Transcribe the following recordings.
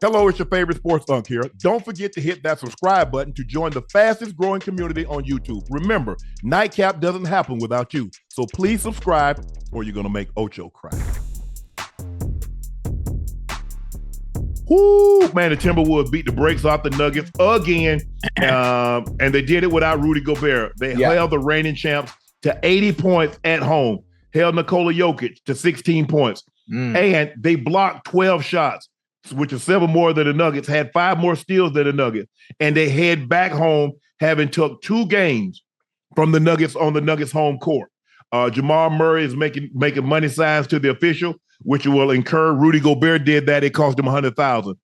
Hello, it's your favorite sports Unc here. Don't forget to hit that subscribe button to join the fastest growing community on YouTube. Remember, Nightcap doesn't happen without you. So please subscribe or you're going to make Ocho cry. Whoo, man, the Timberwolves beat the brakes off the Nuggets again. And they did it without Rudy Gobert. They held the reigning champs to 80 points at home, held Nikola Jokic to 16 points. And they blocked 12 shots, which is 7 more than the Nuggets, had 5 more steals than the Nuggets. And they head back home, having took 2 games from the Nuggets on the Nuggets home court. Jamal Murray is making money signs to the official, which will incur. Rudy Gobert did that. It cost him $100,000.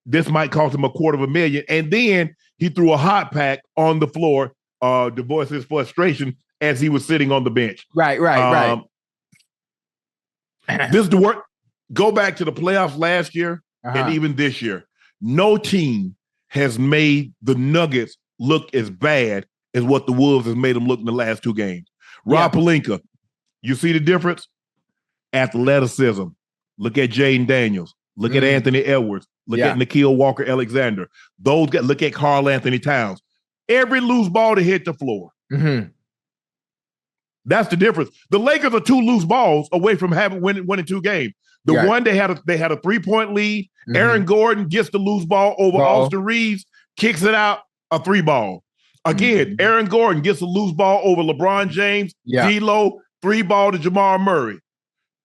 This might cost him $250,000. And then he threw a hot pack on the floor to voice his frustration as he was sitting on the bench. Right. This is the work. Go back to the playoffs last year and even this year. No team has made the Nuggets look as bad as what the Wolves has made them look in the last 2 games. Rob Pelinka, you see the difference? Athleticism. Look at Jaden Daniels. Look at Anthony Edwards. Look at Nikhil Walker-Alexander. Those guys. Look at Karl Anthony Towns. Every loose ball to hit the floor. That's the difference. The Lakers are 2 loose balls away from winning 2 games. The one they had a 3-point lead. Aaron Gordon gets the loose ball over Austin Reeves, kicks it out, a 3-ball. Again, Aaron Gordon gets a loose ball over LeBron James, D'Lo, 3-ball to Jamal Murray.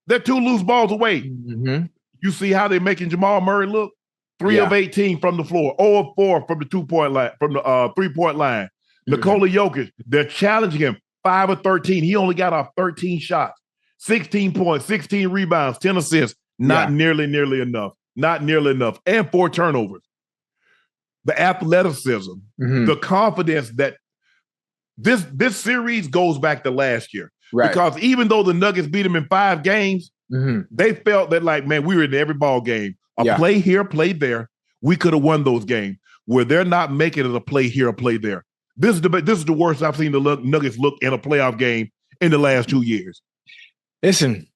They're 2 loose balls away. You see how they're making Jamal Murray look? 3 of 18 from the floor, 0 of 4 from the 2-point line, from the 3-point line. Nikola Jokic, they're challenging him 5 of 13. He only got off 13 shots, 16 points, 16 rebounds, 10 assists. Not nearly enough. Not nearly enough. And 4 turnovers. The athleticism, the confidence that this series goes back to last year. Because even though the Nuggets beat them in 5 games, they felt that, like, man, we were in every ball game. A play here, play there. We could have won those games. Where they're not making it a play here, a play there. This is the worst I've seen the Nuggets look in a playoff game in the last 2 years. Listen,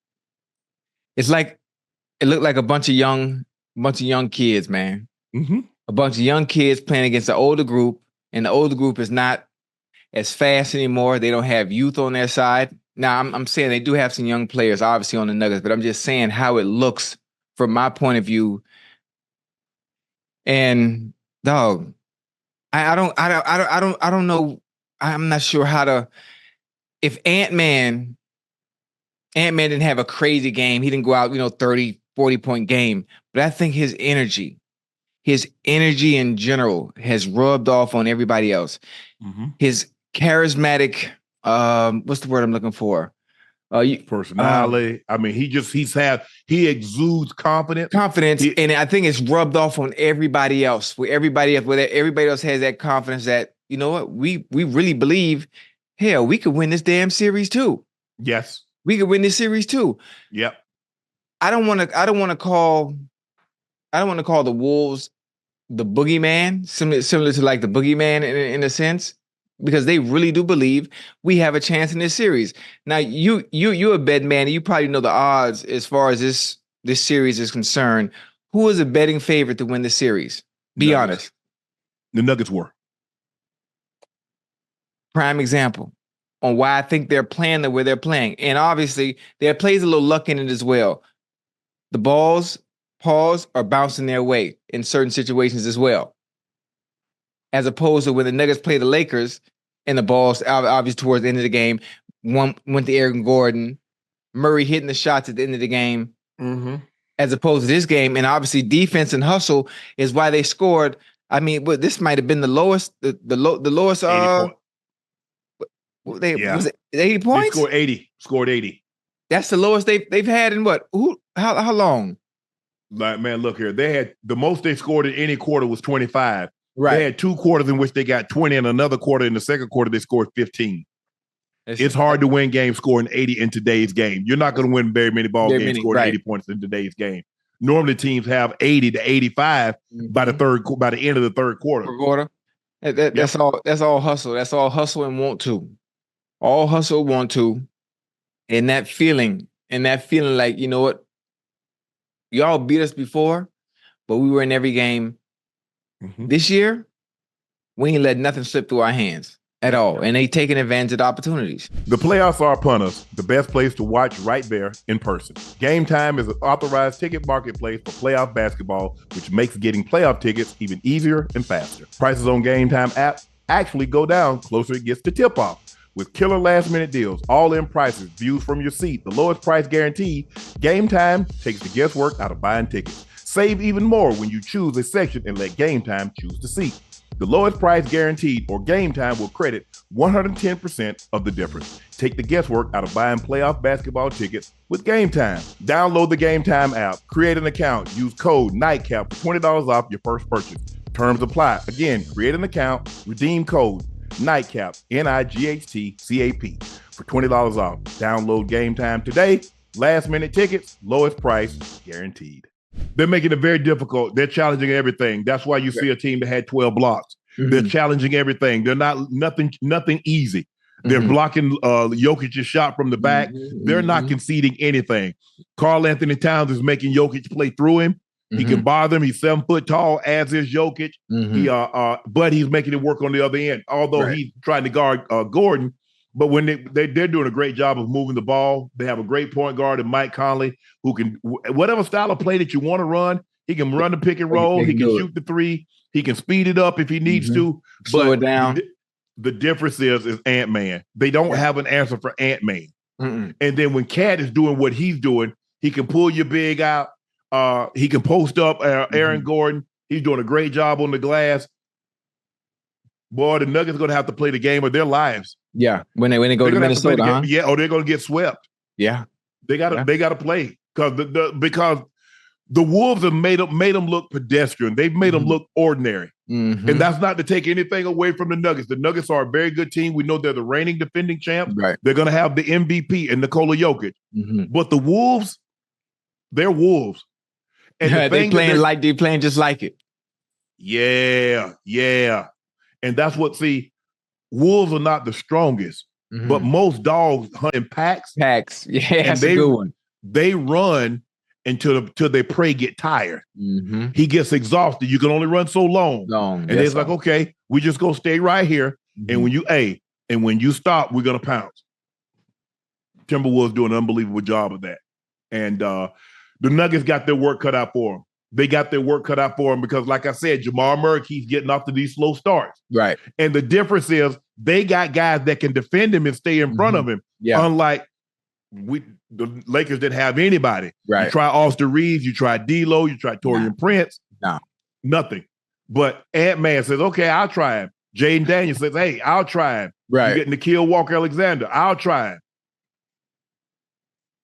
it's like it looked like a bunch of young kids, man. A bunch of young kids playing against the older group, and the older group is not as fast anymore. They don't have youth on their side. Now, I'm saying they do have some young players, obviously, on the Nuggets, but I'm just saying how it looks from my point of view. And dog, I don't know. I'm not sure how to. If Ant-Man didn't have a crazy game, he didn't go out, 30, 40-point game, but I think his energy in general has rubbed off on everybody else. His charismatic, what's the word I'm looking for? Personality. I mean, he exudes confidence. And I think it's rubbed off on everybody else. Where everybody else has that confidence that, you know what, we really believe, hell, we could win this damn series too. Yes. We could win this series too. Yep. I don't want to call the Wolves the boogeyman, similar to like the boogeyman in a sense, because they really do believe we have a chance in this series. Now, you're a bet man, and you probably know the odds as far as this series is concerned. Who is a betting favorite to win the series? Be honest. The Nuggets were. Prime example on why I think they're playing the way they're playing. And obviously, there plays a little luck in it as well. The balls are bouncing their way in certain situations as well. As opposed to when the Nuggets play the Lakers and the balls, obviously towards the end of the game, one went to Aaron Gordon, Murray hitting the shots at the end of the game, as opposed to this game. And obviously defense and hustle is why they scored. I mean, this might have been the lowest, the lowest. 80 Was it 80 points? They scored 80. That's the lowest they've had in what? How long? Like, man, look here. They had the most they scored in any quarter was 25. Right. They had 2 quarters in which they got 20, and another quarter in the second quarter they scored 15. It's hard to win games scoring 80 in today's game. You're not going to win very many ball games scoring 80 points in today's game. Normally teams have 80 to 85 by the end of the third quarter. That's all hustle. That's all hustle and want to. All hustle, want to. And that feeling like, you know what? Y'all beat us before, but we were in every game. This year, we ain't let nothing slip through our hands at all, and they taking advantage of the opportunities. The playoffs are upon us. The best place to watch right there in person. Game Time is an authorized ticket marketplace for playoff basketball, which makes getting playoff tickets even easier and faster. Prices on Game Time app actually go down closer it gets to tip-off. With killer last-minute deals, all-in prices, views from your seat, the lowest price guaranteed, Game Time takes the guesswork out of buying tickets. Save even more when you choose a section and let Game Time choose the seat. The lowest price guaranteed or Game Time will credit 110% of the difference. Take the guesswork out of buying playoff basketball tickets with Game Time. Download the Game Time app, create an account, use code Nightcap for $20 off your first purchase. Terms apply. Again, create an account, redeem code Nightcap, NIGHTCAP for $20 off. Download Game Time today. Last minute tickets, lowest price guaranteed. They're making it very difficult. They're challenging everything. That's why you see a team that had 12 blocks. They're challenging everything. They're nothing easy. They're blocking Jokic's shot from the back. They're not conceding anything. Karl Anthony Towns is making Jokic play through him. He can bother him. He's 7 foot tall, as is Jokic. But he's making it work on the other end. Although he's trying to guard Gordon, but when they're doing a great job of moving the ball. They have a great point guard in Mike Conley who can whatever style of play that you want to run. He can run the pick and roll. He can shoot the three. He can speed it up if he needs to. Slow it down. The difference is Ant-Man. They don't have an answer for Ant-Man. And then when Cat is doing what he's doing, he can pull your big out. He can post up Aaron Gordon. He's doing a great job on the glass. Boy, the Nuggets are going to have to play the game of their lives. Yeah, when they go to Minnesota, huh? Yeah, or they're going to get swept. Yeah, they got to play because the Wolves have made them look pedestrian. They've made them look ordinary, and that's not to take anything away from the Nuggets. The Nuggets are a very good team. We know they're the reigning defending champs. Right. They're going to have the MVP and Nikola Jokic. But the Wolves, they're Wolves. And they playing just like it. Yeah. And that's what, Wolves are not the strongest, but most dogs hunt in packs. Yeah, that's a good one. They run until their prey get tired. He gets exhausted. You can only run so long. And it's like, okay, we just go stay right here. And when you stop, we're gonna pounce. Timberwolves do an unbelievable job of that. And the Nuggets got their work cut out for them. They got their work cut out for them because, like I said, Jamal Murray keeps getting off to these slow starts. Right. And the difference is they got guys that can defend him and stay in front of him. Yeah. Unlike the Lakers didn't have anybody. Right. You try Austin Reeves, you try D'Lo, you try Taurean Prince. Nothing. But Ant-Man says, okay, I'll try him. Jaden Daniels says, hey, I'll try him. Right. You get Nikhil Walker-Alexander. I'll try him.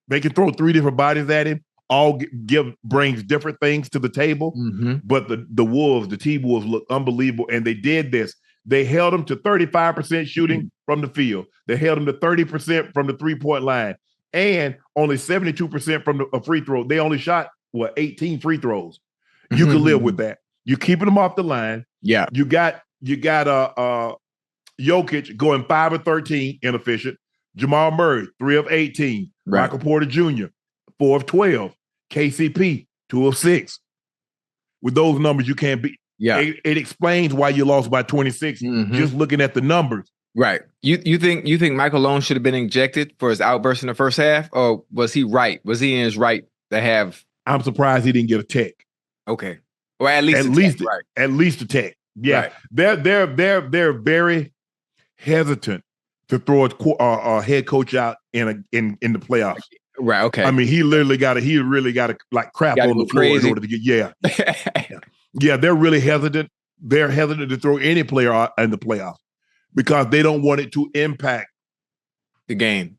They can throw 3 different bodies at him. All brings different things to the table. But the Wolves, the T-Wolves look unbelievable. And they did this. They held them to 35% shooting from the field. They held them to 30% from the 3-point line. And only 72% from the free throw. They only shot, 18 free throws. You can live with that. You're keeping them off the line. Yeah. You got Jokic going 5 of 13, inefficient. Jamal Murray, 3 of 18. Right. Michael Porter Jr., 4 of 12. KCP, 2 of 6. With those numbers, you can't beat. Yeah. It explains why you lost by 26, just looking at the numbers. Right. You think Michael Malone should have been injected for his outburst in the first half? Or was he right? Was he in his right to have? I'm surprised he didn't get a tech. Okay. Or at least a tech. Yeah. Right. They're very hesitant to throw a head coach out in the playoffs. Right. Okay. I mean, he really got to like crap on the floor in order to get. Yeah. They're really hesitant. They're hesitant to throw any player out in the playoffs because they don't want it to impact the game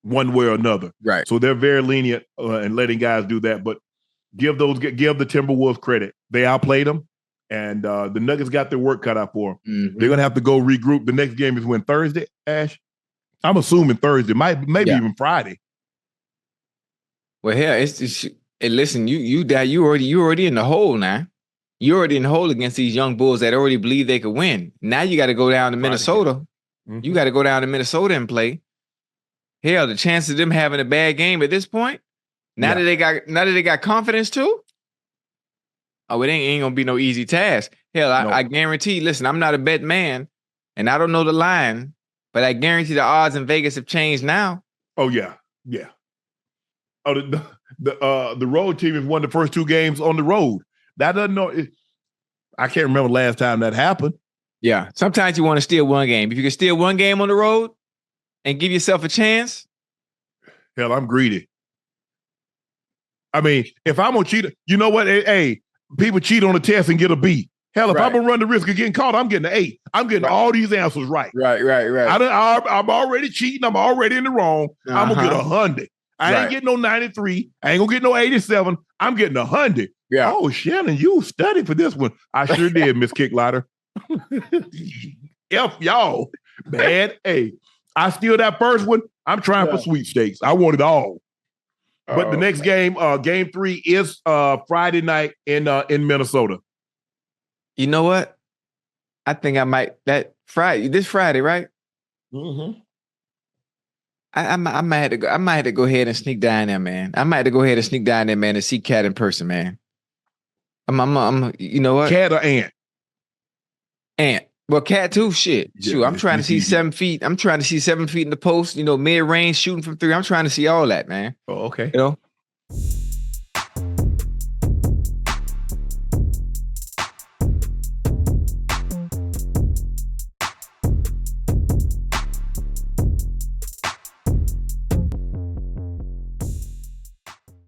one way or another. Right. So they're very lenient in letting guys do that. But give the Timberwolves credit. They outplayed them, and the Nuggets got their work cut out for them. They're gonna have to go regroup. The next game is when Thursday, Ash. I'm assuming Thursday, maybe even Friday. Well, hey, listen, you already in the hole now. You're already in the hole against these young Bulls that already believe they could win. Now you got to go down to Minnesota. You got to go down to Minnesota and play. Hell, the chance of them having a bad game at this point, now that they got confidence too. Oh, it ain't gonna be no easy task. Hell, I guarantee. Listen, I'm not a bet man, and I don't know the line, but I guarantee the odds in Vegas have changed now. Oh yeah. Oh, the road team has won the first 2 games on the road. That doesn't know. I can't remember the last time that happened. Yeah, sometimes you want to steal one game. If you can steal one game on the road and give yourself a chance. Hell, I'm greedy. I mean, if I'm gonna cheat, you know what? Hey, people cheat on the test and get a B. Hell, if I'm gonna run the risk of getting caught, I'm getting an 8. I'm getting all these answers right. Right. I'm already cheating. I'm already in the wrong. I'm gonna get 100. I ain't getting no 93. I ain't gonna get no 87. I'm getting 100. Yeah. Oh, Shannon, you studied for this one. I sure did, Miss Kicklighter. F y'all, man. Hey, I steal that first one. I'm trying for sweepstakes. I want it all. But the next game, game 3 is Friday night in Minnesota. You know what? I think I might this Friday, right? Mm-hmm. I might have to go. I might have to go ahead and sneak down there, man. I might have to go ahead and sneak down there, man, and see Cat in person, man. I'm you know what? Cat or Ant? Ant. Well, Cat too. Shit. Shoot. I'm trying to see 7 feet. I'm trying to see 7 feet in the post. You know, mid range shooting from 3. I'm trying to see all that, man. Oh, okay. You know,